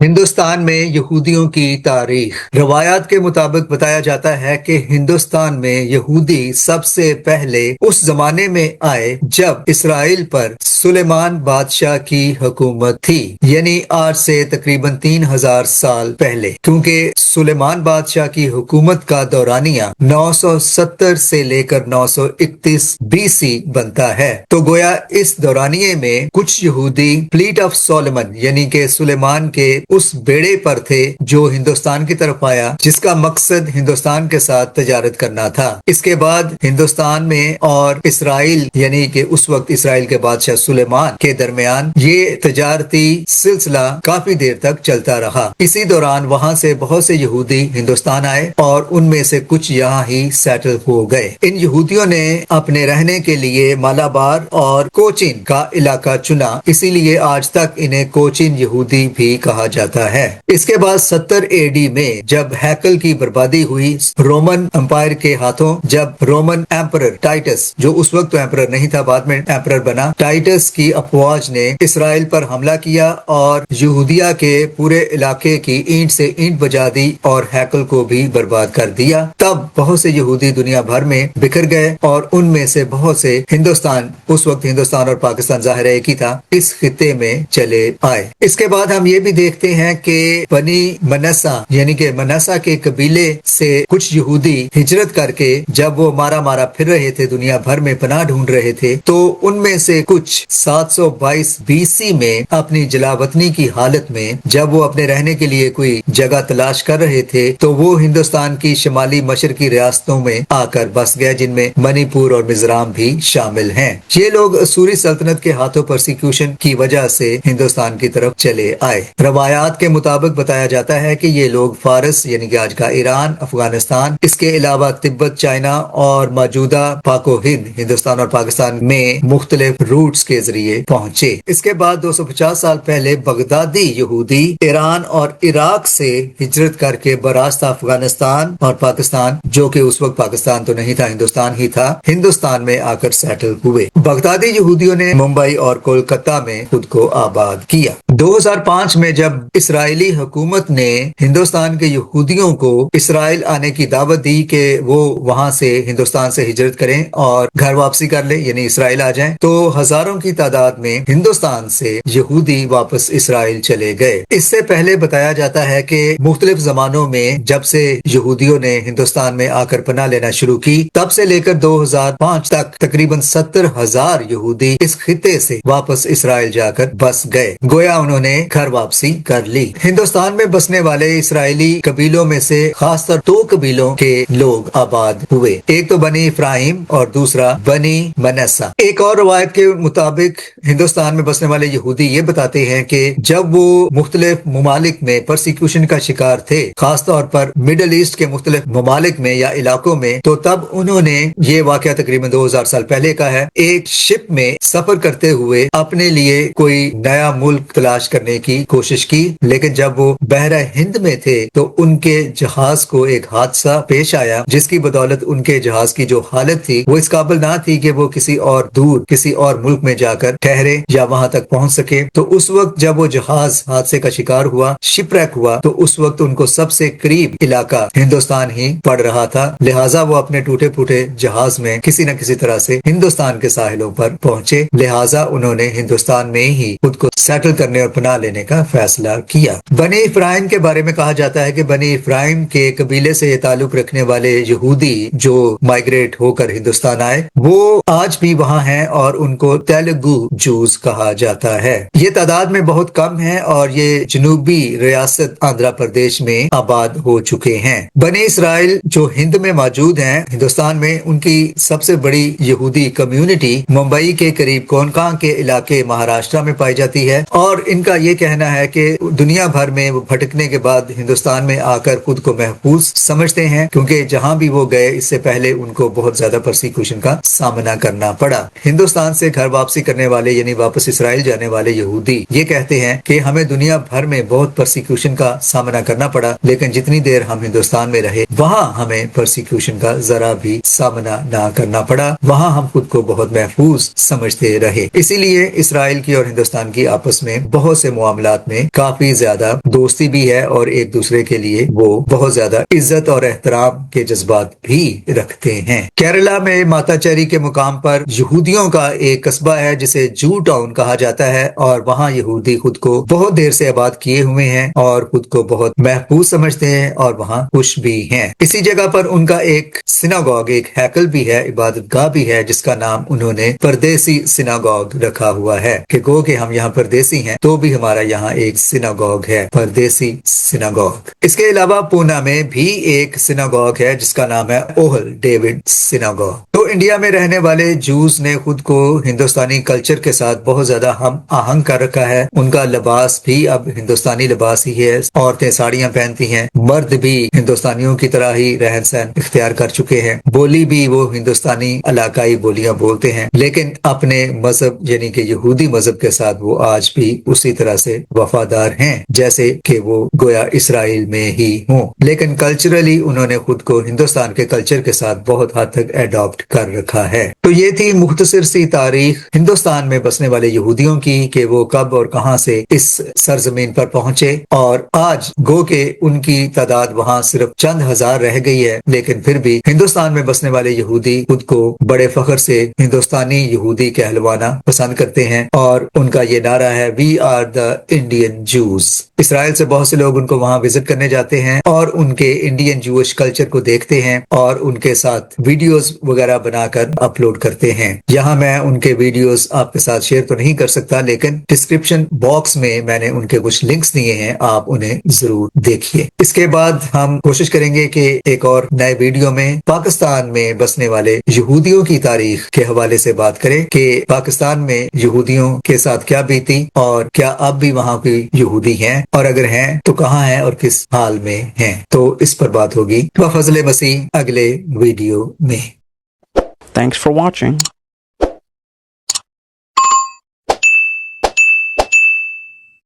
ہندوستان میں یہودیوں کی تاریخ۔ روایات کے مطابق بتایا جاتا ہے کہ ہندوستان میں یہودی سب سے پہلے اس زمانے میں آئے جب اسرائیل پر سلیمان بادشاہ کی حکومت تھی، یعنی آج سے تقریباً 3000 سال پہلے، کیونکہ سلیمان بادشاہ کی حکومت کا دورانیہ 970 سے لے کر 931 BC بنتا ہے۔ تو گویا اس دورانیے میں کچھ یہودی فلیٹ آف سولمن یعنی کہ سلیمان کے اس بیڑے پر تھے جو ہندوستان کی طرف آیا، جس کا مقصد ہندوستان کے ساتھ تجارت کرنا تھا۔ اس کے بعد ہندوستان میں اور اسرائیل یعنی کہ اس وقت اسرائیل کے بادشاہ سلیمان کے درمیان یہ تجارتی سلسلہ کافی دیر تک چلتا رہا۔ اسی دوران وہاں سے بہت سے یہودی ہندوستان آئے اور ان میں سے کچھ یہاں ہی سیٹل ہو گئے۔ ان یہودیوں نے اپنے رہنے کے لیے مالابار اور کوچین کا علاقہ چنا، اسی لیے آج تک انہیں کوچین یہودی بھی کہا جاتا ہے۔ اس کے بعد 70 AD میں جب ہیکل کی بربادی ہوئی رومن امپائر کے ہاتھوں، جب رومن ایمپرر ٹائٹس، جو اس وقت تو ایمپرر نہیں تھا، بعد میں ایمپرر بنا، ٹائٹس کی افواج نے اسرائیل پر حملہ کیا اور یہودیہ کے پورے علاقے کی اینٹ سے اینٹ بجا دی اور ہیکل کو بھی برباد کر دیا۔ تب بہت سے یہودی دنیا بھر میں بکھر گئے اور ان میں سے بہت سے ہندوستان، اس وقت ہندوستان اور پاکستان ظاہر ایک ہی تھا، اس خطے میں چلے آئے۔ اس کے بعد ہم یہ بھی دیکھتے ہیں کہ بنی منسا یعنی کہ منسا کے قبیلے سے کچھ یہودی ہجرت کر کے جب وہ مارا پھر رہے تھے، دنیا بھر میں پناہ ڈھونڈ رہے تھے، تو ان میں سے کچھ 722 BC میں اپنی جلاوطنی کی حالت میں جب وہ اپنے رہنے کے لیے کوئی جگہ تلاش کر رہے تھے تو وہ ہندوستان کی شمالی مشرقی ریاستوں میں آ کر بس گئے، جن میں منی پور اور میزورام بھی شامل ہیں۔ یہ لوگ اسوری سلطنت کے ہاتھوں پرسیکیوشن کی وجہ سے ہندوستان کی طرف چلے آئے۔ روایات کے مطابق بتایا جاتا ہے کہ یہ لوگ فارس یعنی کہ آج کا ایران، افغانستان، اس کے علاوہ تبت، چائنا اور موجودہ پاک و ہند، ہندوستان اور پاکستان میں مختلف روٹس کے ذریعے پہنچے۔ اس کے بعد 250 سال پہلے بغدادی یہودی ایران اور عراق سے ہجرت کر کے براستہ افغانستان اور پاکستان، جو کہ اس وقت پاکستان تو نہیں تھا، ہندوستان ہی تھا، ہندوستان میں آ کر سیٹل ہوئے۔ بغدادی یہودیوں نے ممبئی اور کولکتہ میں خود کو آباد کیا۔ 2005 میں جب اسرائیلی حکومت نے ہندوستان کے یہودیوں کو اسرائیل آنے کی دعوت دی کہ وہ وہاں سے ہندوستان سے ہجرت کریں اور گھر واپسی کر لیں، یعنی اسرائیل آ جائیں، تو ہزاروں کی تعداد میں ہندوستان سے یہودی واپس اسرائیل چلے گئے۔ اس سے پہلے بتایا جاتا ہے کہ مختلف زمانوں میں جب سے یہودیوں نے ہندوستان میں آ کر پناہ لینا شروع کی، تب سے لے کر 2005 تک تقریباً 70,000 یہودی اس خطے سے واپس اسرائیل جا کر بس گئے، گویا انہوں نے گھر واپسی کر لی۔ ہندوستان میں بسنے والے اسرائیلی قبیلوں میں سے خاص طور 2 قبیلوں کے لوگ آباد ہوئے، ایک تو بنی افراہیم اور دوسرا بنی منسا۔ ایک اور روایت کے مطابق ہندوستان میں بسنے والے یہودی یہ بتاتے ہیں کہ جب وہ مختلف ممالک میں پرسیکیوشن کا شکار تھے، خاص طور پر مڈل ایسٹ کے مختلف ممالک میں یا علاقوں میں، تو تب انہوں نے، یہ واقعہ تقریباً 2000 سال پہلے کا ہے، ایک شپ میں سفر کرتے ہوئے اپنے لیے کوئی نیا ملک تلاش کرنے کی کوشش کی، لیکن جب وہ بحرہ ہند میں تھے تو ان کے جہاز کو ایک حادثہ پیش آیا، جس کی بدولت ان کے جہاز کی جو حالت تھی وہ اس قابل نہ تھی کہ وہ کسی اور دور کسی اور ملک میں جا کر ٹھہرے یا وہاں تک پہنچ سکے۔ تو اس وقت جب وہ جہاز حادثے کا شکار ہوا، شپ ریک ہوا، تو اس وقت ان کو سب سے قریب علاقہ ہندوستان ہی پڑ رہا تھا، لہٰذا وہ اپنے ٹوٹے پھوٹے جہاز میں کسی نہ کسی طرح سے ہندوستان کے ساحلوں پر پہنچے، لہٰذا انہوں نے ہندوستان میں ہی خود کو سیٹل کرنے اور پناہ لینے کا فیصلہ کیا۔ بنی افراہیم کے بارے میں کہا جاتا ہے کہ بنی افراہیم کے قبیلے سے یہ تعلق رکھنے والے یہودی جو مائگریٹ ہو کر ہندوستان آئے، وہ آج بھی وہاں ہیں اور ان کو تیلگو جوز کہا جاتا ہے۔ یہ تعداد میں بہت کم ہے اور یہ جنوبی ریاست آندھرا پردیش میں آباد ہو چکے ہیں۔ بنی اسرائیل جو ہند میں موجود ہیں، ہندوستان میں، ان کی سب سے بڑی یہودی کمیونٹی ممبئی کے قریب کونکاں کے علاقے مہاراشٹرا میں پائی جاتی ہے، اور ان کا یہ کہنا ہے کہ دنیا بھر میں وہ بھٹکنے کے بعد ہندوستان میں آ کر خود کو محفوظ سمجھتے ہیں، کیونکہ جہاں بھی وہ گئے اس سے پہلے ان کو بہت زیادہ پرسیکیوشن کا سامنا کرنا پڑا۔ ہندوستان سے گھر واپسی کرنے والے یعنی واپس اسرائیل جانے والے یہودی یہ کہتے ہیں کہ ہمیں دنیا بھر میں بہت پرسیکیوشن کا سامنا کرنا پڑا، لیکن جتنی دیر ہم ہندوستان میں رہے وہاں ہمیں پرسیکیوشن کا ذرا بھی سامنا نہ کرنا پڑا، وہاں ہم خود کو بہت محفوظ سمجھتے رہے۔ اسی لیے اسرائیل کی اور ہندوستان کی آپس میں بہت سے معاملات میں کافی زیادہ دوستی بھی ہے اور ایک دوسرے کے لیے وہ بہت زیادہ عزت اور احترام کے جذبات بھی رکھتے ہیں۔ کیرلا میں ماتاچیری کے مقام پر یہودیوں کا ایک قصبہ ہے جسے جو ٹاؤن کہا جاتا ہے، اور وہاں یہودی خود کو بہت دیر سے آباد کیے ہوئے ہیں اور خود کو بہت محفوظ سمجھتے ہیں اور وہاں خوش بھی ہیں۔ اسی جگہ پر ان کا ایک سیناگوگ، ایک ہیکل بھی ہے، عبادت گاہ بھی ہے، جس کا نام انہوں نے پردیسی سیناگوگ رکھا ہوا ہے کہ گو کہ ہم یہاں پردیسی ہیں تو بھی ہمارا یہاں ایک سیناگوگ ہے، پردیسی سیناگوگ۔ اس کے علاوہ پونا میں بھی ایک سیناگوگ ہے جس کا نام ہے اوہل ڈیوڈ سیناگوگ۔ تو انڈیا میں رہنے والے جوز نے خود کو ہندوستانی کلچر کے ساتھ بہت زیادہ ہم آہنگ کر رکھا ہے۔ ان کا لباس بھی اب ہندوستانی لباس ہی ہے، عورتیں ساڑیاں پہنتی ہیں، مرد بھی ہندوستانیوں کی طرح ہی رہن سہن اختیار کر چکے ہیں، بولی بھی وہ ہندوستانی علاقائی بولیاں بولتے ہیں، لیکن اپنے مذہب یعنی کہ یہودی مذہب کے ساتھ وہ آج بھی اسی طرح سے وفادار ہیں جیسے کہ وہ گویا اسرائیل میں ہی ہوں، لیکن کلچرلی انہوں نے خود کو ہندوستان کے کلچر کے ساتھ بہت حد تک ایڈاپٹ کر رکھا ہے۔ تو یہ تھی مختصر سی تاریخ ہندوستان میں بسنے والے یہودیوں کی کہ وہ کب اور کہاں سے اس سرزمین پر پہنچے، اور آج گو کہ ان کی تعداد وہاں صرف چند ہزار رہ گئی ہے، لیکن پھر بھی ہندوستان میں بسنے والے یہودی خود کو بڑے فخر سے ہندوستانی یہودی کہلوانا پسند کرتے ہیں، اور ان کا یہ نعرہ ہے وی آر دا انڈین جوز۔ اسرائیل سے بہت سے لوگ ان کو وہاں وزٹ کرنے جاتے ہیں اور ان کے انڈین جوش کلچر کو دیکھتے ہیں اور ان کے ساتھ ویڈیوز وغیرہ بنا کر اپلوڈ کرتے ہیں۔ یہاں میں ان کے ویڈیوز آپ کے ساتھ شیئر تو نہیں کر سکتا، لیکن ڈسکرپشن باکس میں نے ان کے کچھ لنکس دیے ہیں، آپ انہیں ضرور دیکھیے۔ اس کے بعد ہم کوشش کریں گے کہ ایک اور نئے ویڈیو میں پاکستان میں بسنے والے یہودیوں کی تاریخ کے حوالے سے بات کریں کہ پاکستان میں یہودیوں کے ساتھ کیا بیتی اور کیا اب بھی وہاں پہ یہودی ہیں، اور اگر ہیں تو کہاں ہیں اور کس حال میں ہیں۔ تو اس پر بات ہوگی بفضل مسیح اگلے ویڈیو میں۔ Thanks for watching.